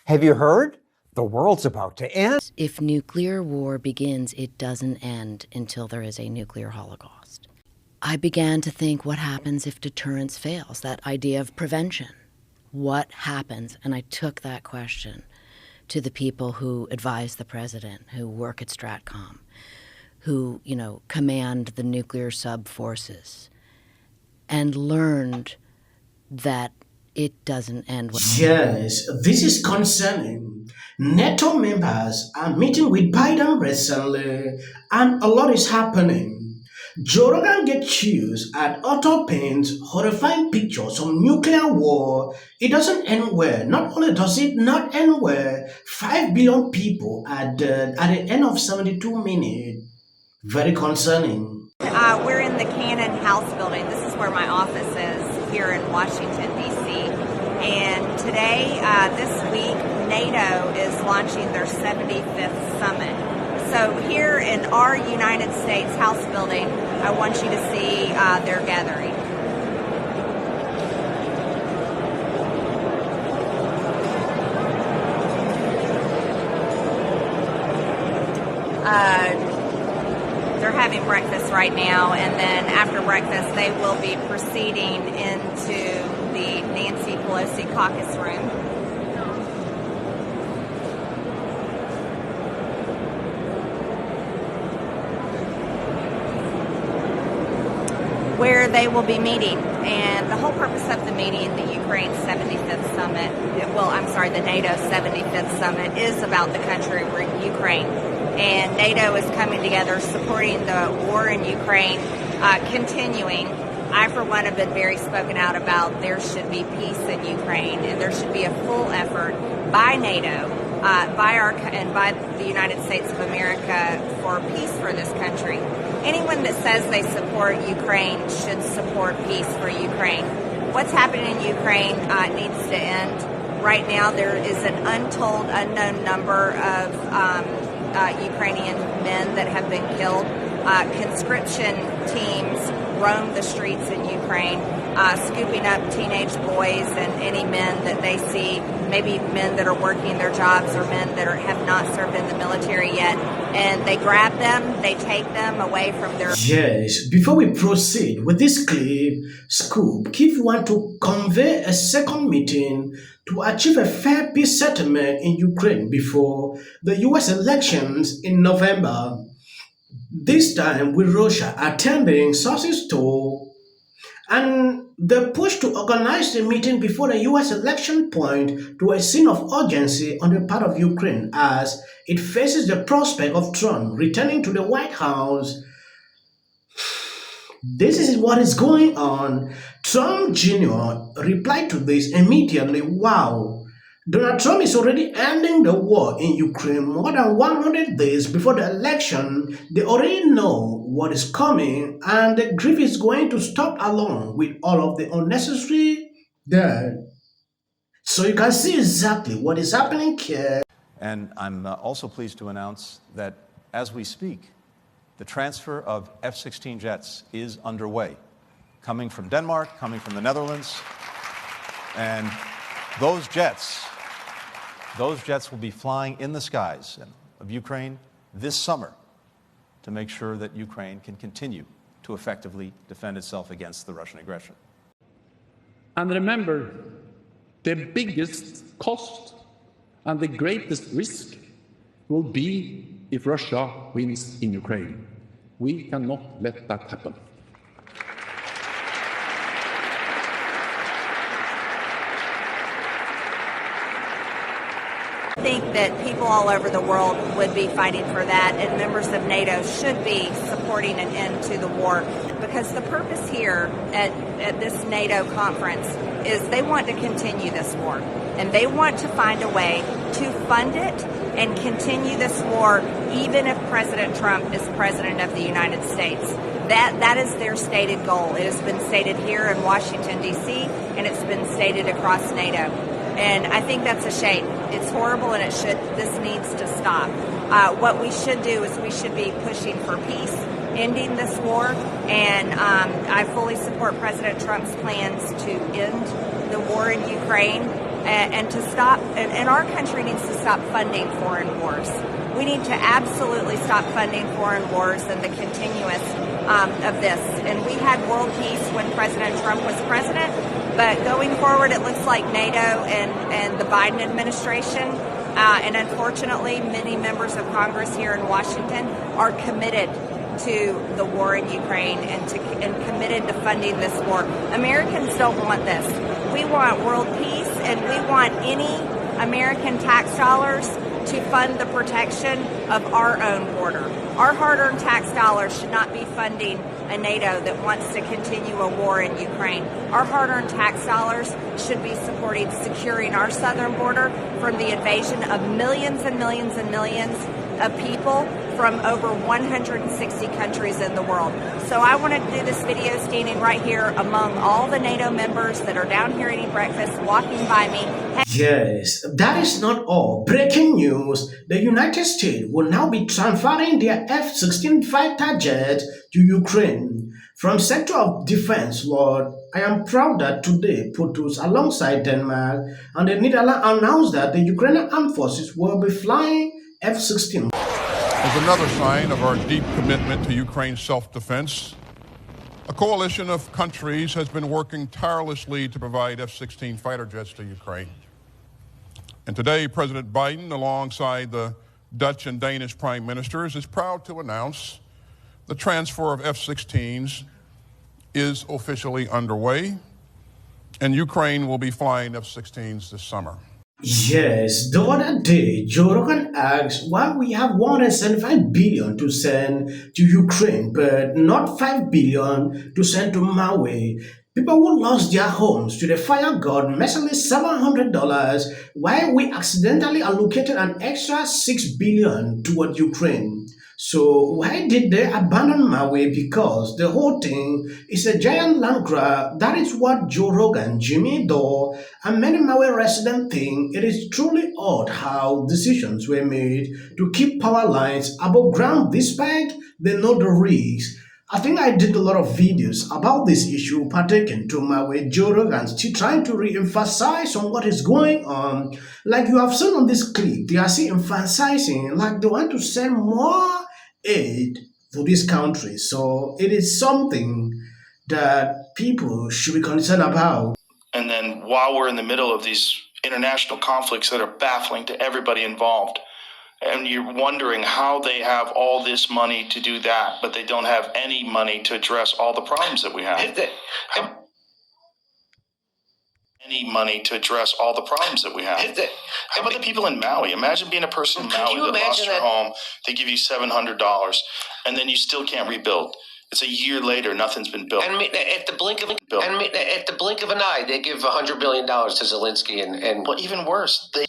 Have you heard? The world's about to end. If nuclear war begins, it doesn't end until there is a nuclear holocaust. I began to think, what happens if deterrence fails? That idea of prevention. What happens? And I took that question to the people who advise the president, who work at Stratcom, who, command the nuclear sub-forces, and learned that it doesn't end well. Yes, this is concerning. NATO members are meeting with Biden recently, and a lot is happening. Joe Rogan gets accused at Otto paints horrifying pictures of nuclear war. It doesn't end well. Not only does it not end well, 5 billion people are dead at the end of 72 minutes. Very concerning. We're in the Cannon House building. This is where my office is here in Washington, D.C. And today, this week, NATO is launching their 75th summit. So here in our United States House building, I want you to see their gathering. They're having breakfast right now, and then after breakfast, they will be proceeding into the Nancy Pelosi caucus room. Where they will be meeting, and the whole purpose of the meeting, the Ukraine 75th summit, the NATO 75th summit is about the country of Ukraine. And NATO is coming together, supporting the war in Ukraine, continuing. I, for one, have been very spoken out about there should be peace in Ukraine, and there should be a full effort by NATO, by the United States of America for peace for this country. Anyone that says they support Ukraine should support peace for Ukraine. What's happening in Ukraine needs to end. Right now, there is an untold, unknown number of Ukrainian men that have been killed. Conscription teams roam the streets in Ukraine, scooping up teenage boys and any men that they see, maybe men that are working their jobs or men that have not served in the military yet, and they grab them, they take them away from their... Yes, before we proceed with this clip, Scoop, Kyiv want to convey a second meeting to achieve a fair peace settlement in Ukraine before the US elections in November. This time with Russia attending, sources told, and the push to organize the meeting before the US election point to a scene of urgency on the part of Ukraine as it faces the prospect of Trump returning to the White House. This is what is going on. Trump Jr. replied to this immediately. Wow, Donald Trump is already ending the war in Ukraine more than 100 days before the election. They already know what is coming, and the grief is going to stop along with all of the unnecessary death. So you can see exactly what is happening here. And I'm also pleased to announce that as we speak, the transfer of F-16 jets is underway, coming from Denmark, coming from the Netherlands, and those jets will be flying in the skies of Ukraine this summer to make sure that Ukraine can continue to effectively defend itself against the Russian aggression. And remember, the biggest cost and the greatest risk will be if Russia wins in Ukraine. We cannot let that happen. I think that people all over the world would be fighting for that, and members of NATO should be supporting an end to the war, because the purpose here at this NATO conference is they want to continue this war, and they want to find a way to fund it and continue this war even if President Trump is President of the United States. That is their stated goal. It has been stated here in Washington, D.C., and it's been stated across NATO. And I think that's a shame. It's horrible, and this needs to stop. What we should do is we should be pushing for peace, ending this war, and I fully support President Trump's plans to end the war in Ukraine. and to stop, and our country needs to stop funding foreign wars. We need to absolutely stop funding foreign wars and the continuous of this. And we had world peace when President Trump was president, but going forward, it looks like NATO and the Biden administration, and unfortunately, many members of Congress here in Washington are committed to the war in Ukraine and committed to funding this war. Americans don't want this. We want world peace, and we want any American tax dollars to fund the protection of our own border. Our hard-earned tax dollars should not be funding a NATO that wants to continue a war in Ukraine. Our hard-earned tax dollars should be supporting securing our southern border from the invasion of millions and millions and millions of people from over 160 countries in the world. So I wanted to do this video standing right here among all the NATO members that are down here eating breakfast, walking by me. Yes, that is not all. Breaking news. The United States will now be transferring their F-16 fighter jets to Ukraine. From Sector of Defense, Lord, I am proud that today POTUS alongside Denmark and the Netherlands announced that the Ukrainian armed forces will be flying F-16. As another sign of our deep commitment to Ukraine's self-defense, a coalition of countries has been working tirelessly to provide F-16 fighter jets to Ukraine. And today, President Biden, alongside the Dutch and Danish prime ministers, is proud to announce the transfer of F-16s is officially underway, and Ukraine will be flying F-16s this summer. Yes, the other day, Joe Rogan asked why we have $175 billion to send to Ukraine, but not $5 billion to send to Maui. People who lost their homes to the fire got mercilessly $700, while we accidentally allocated an extra $6 billion toward Ukraine. So why did they abandon Maui? Because the whole thing is a giant land grab. That is what Joe Rogan, Jimmy Dore, and many Maui residents think. It is truly odd how decisions were made to keep power lines above ground despite they know the risks. I think I did a lot of videos about this issue pertaining to Maui. Joe Rogan still trying to re-emphasize on what is going on. Like you have seen on this clip, they are still emphasizing like they want to send more aid to this country. So it is something that people should be concerned about. And then while we're in the middle of these international conflicts that are baffling to everybody involved, and you're wondering how they have all this money to do that, but they don't have any money to address all the problems that we have. Any money to address all the problems that we have. How about the people in Maui? Imagine being a person in Maui that lost your home. They give you $700, and then you still can't rebuild. It's a year later, nothing's been built. And at the blink of an eye, they give $100 billion to Zelensky, and well, even worse, they